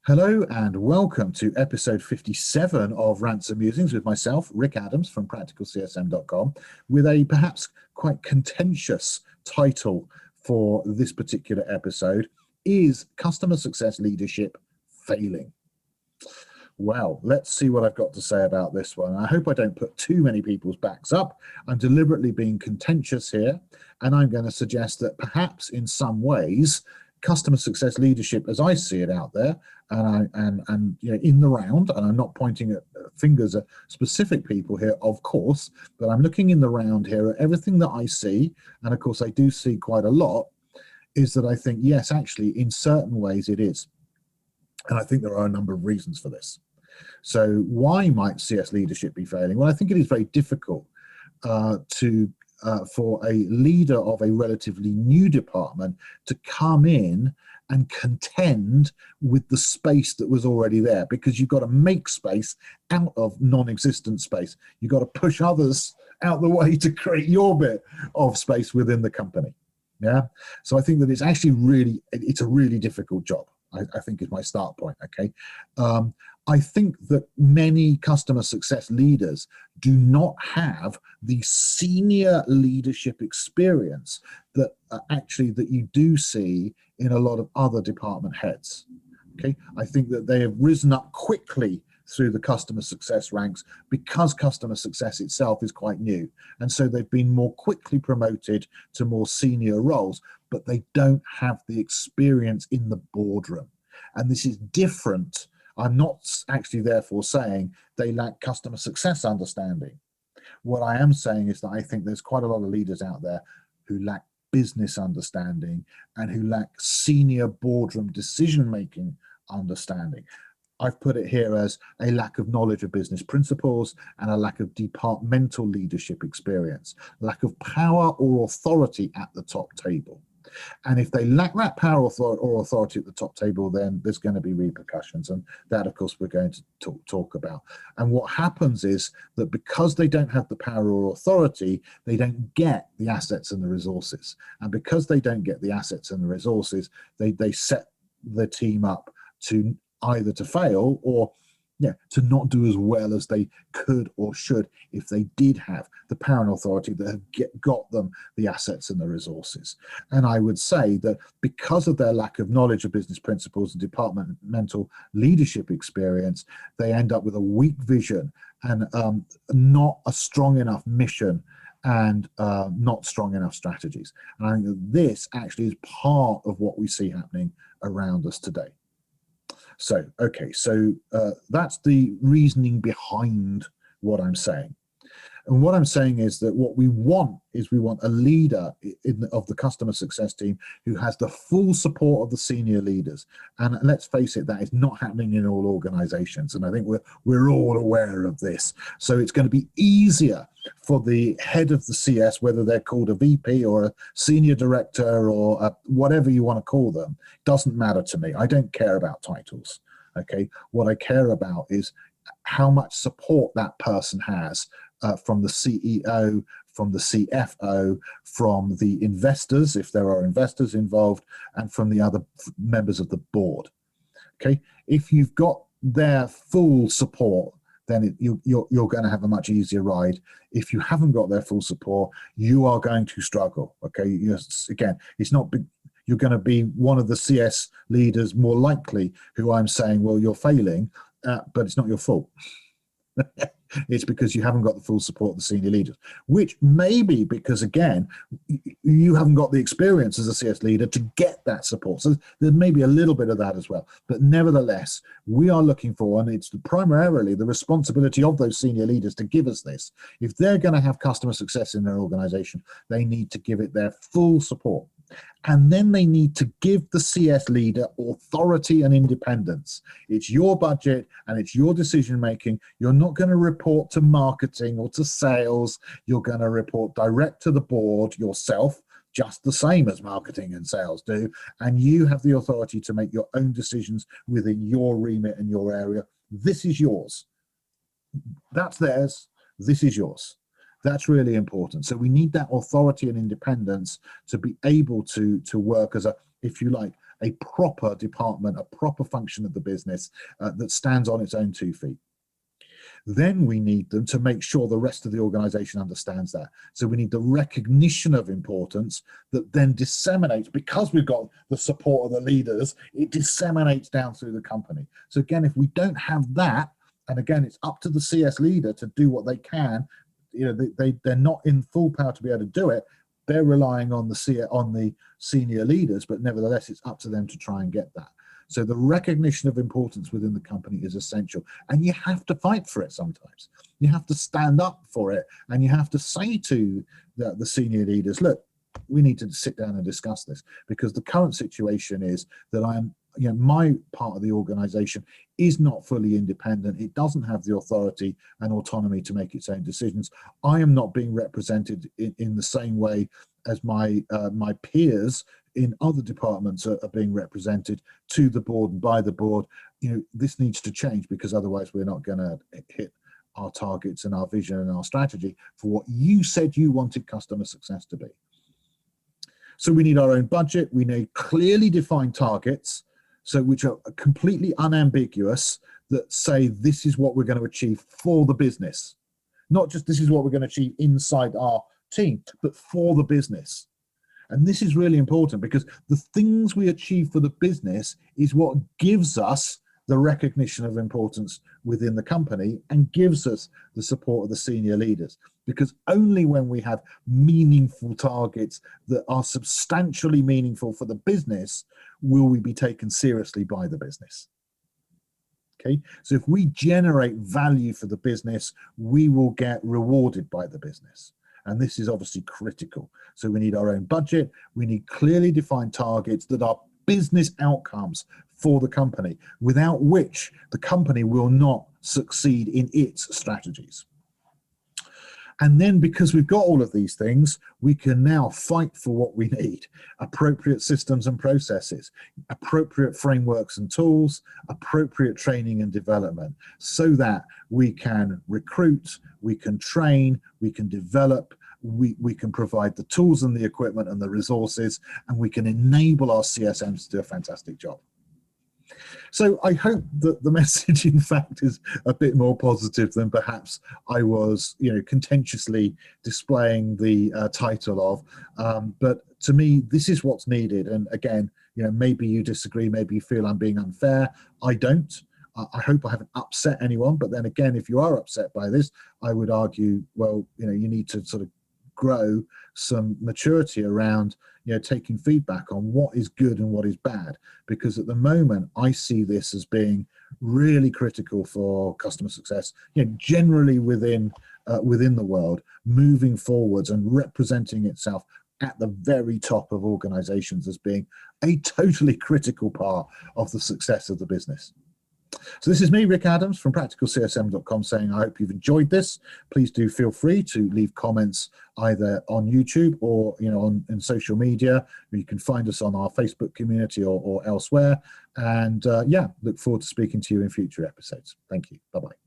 Hello and welcome to episode 57 of Rants and Musings with myself, Rick Adams from practicalcsm.com, with a perhaps quite contentious title for this particular episode: Is Customer Success Leadership Failing? Well, let's see what I've got to say about this one. I hope I don't put too many people's backs up. I'm deliberately being contentious here, and I'm going to suggest that perhaps in some ways customer success leadership, as I see it out there, and you know, in the round, and I'm not pointing at fingers at specific people here, of course, but I'm looking in the round here at everything that I see, and of course I do see quite a lot, is that I think, yes, actually, in certain ways it is. And I think there are a number of reasons for this. So why might CS leadership be failing? Well, I think it is very difficult for a leader of a relatively new department to come in and contend with the space that was already there, because you've got to make space out of non-existent space. You've got to push others out the way to create your bit of space within the company. Yeah. So I think that it's actually it's a really difficult job. I think is my start point. Okay. I think that many customer success leaders do not have the senior leadership experience that that you do see in a lot of other department heads. Okay. I think that they have risen up quickly through the customer success ranks because customer success itself is quite new. And so they've been more quickly promoted to more senior roles, but they don't have the experience in the boardroom. And this is different. I'm not actually therefore saying they lack customer success understanding. What I am saying is that I think there's quite a lot of leaders out there who lack business understanding and who lack senior boardroom decision-making understanding. I've put it here as a lack of knowledge of business principles and a lack of departmental leadership experience, lack of power or authority at the top table. And if they lack that power or authority at the top table, then there's going to be repercussions. And that, of course, we're going to talk about. And what happens is that because they don't have the power or authority, they don't get the assets and the resources. And because they don't get the assets and the resources, they set the team up to either to fail or to not do as well as they could or should if they did have the power and authority that have got them the assets and the resources. And I would say that because of their lack of knowledge of business principles and departmental leadership experience, they end up with a weak vision and not a strong enough mission and not strong enough strategies. And I think that this actually is part of what we see happening around us today. So, okay, so that's the reasoning behind what I'm saying. And what I'm saying is that what we want is we want a leader of the customer success team who has the full support of the senior leaders. And let's face it, that is not happening in all organizations. And I think we're all aware of this. So it's going to be easier for the head of the CS, whether they're called a VP or a senior director or whatever you want to call them, doesn't matter to me. I don't care about titles. Okay. What I care about is how much support that person has from the CEO, from the CFO, from the investors, if there are investors involved, and from the other members of the board. Okay, if you've got their full support, then you're going to have a much easier ride. If you haven't got their full support, you are going to struggle. Okay, again, it's not big. You're going to be one of the CS leaders more likely who I'm saying, well, you're failing, but it's not your fault. It's because you haven't got the full support of the senior leaders, which may be because, again, you haven't got the experience as a CS leader to get that support. So there may be a little bit of that as well. But nevertheless, we are looking for, and it's primarily the responsibility of those senior leaders to give us this. If they're going to have customer success in their organization, they need to give it their full support. And then they need to give the CS leader authority and independence. It's your budget and it's your decision making. You're not going to report to marketing or to sales. You're going to report direct to the board yourself, just the same as marketing and sales do. And you have the authority to make your own decisions within your remit and your area. This is yours. That's theirs. This is yours. That's really important. So we need that authority and independence to be able to work as a, if you like, a proper department, a proper function of the business that stands on its own 2 feet. Then we need them to make sure the rest of the organization understands that. So we need the recognition of importance that then disseminates, because we've got the support of the leaders, it disseminates down through the company. So again, if we don't have that, and again, it's up to the CS leader to do what they can, you know, they're not in full power to be able to do it. They're relying on the senior leaders, but nevertheless, it's up to them to try and get that. So the recognition of importance within the company is essential, and you have to fight for it sometimes. You have to stand up for it, and you have to say to the senior leaders, look, we need to sit down and discuss this, because the current situation is that my part of the organization is not fully independent. It doesn't have the authority and autonomy to make its own decisions. I am not being represented in the same way as my peers in other departments are being represented to the board and by the board. You know, this needs to change, because otherwise we're not going to hit our targets and our vision and our strategy for what you said you wanted customer success to be. So we need our own budget. We need clearly defined targets, so which are completely unambiguous, that say this is what we're going to achieve for the business. Not just this is what we're going to achieve inside our team, but for the business. And this is really important, because the things we achieve for the business is what gives us the recognition of importance within the company and gives us the support of the senior leaders. Because only when we have meaningful targets that are substantially meaningful for the business will we be taken seriously by the business. Okay, so if we generate value for the business, we will get rewarded by the business. And this is obviously critical. So we need our own budget. We need clearly defined targets that are business outcomes for the company, without which the company will not succeed in its strategies. And then, because we've got all of these things, we can now fight for what we need: appropriate systems and processes, appropriate frameworks and tools, appropriate training and development, so that we can recruit, we can train, we can develop, we can provide the tools and the equipment and the resources, and we can enable our CSMs to do a fantastic job. So I hope that the message, in fact, is a bit more positive than perhaps I was, contentiously displaying the title of. But to me, this is what's needed. And again, maybe you disagree, maybe you feel I'm being unfair. I don't. I hope I haven't upset anyone. But then again, if you are upset by this, I would argue, well, you need to sort of grow some maturity around taking feedback on what is good and what is bad, because at the moment I see this as being really critical for customer success, generally within the world, moving forwards and representing itself at the very top of organizations as being a totally critical part of the success of the business. So this is me, Rick Adams from practicalcsm.com, saying I hope you've enjoyed this. Please do feel free to leave comments either on YouTube or on social media. You can find us on our Facebook community or elsewhere. And yeah, look forward to speaking to you in future episodes. Thank you. Bye-bye.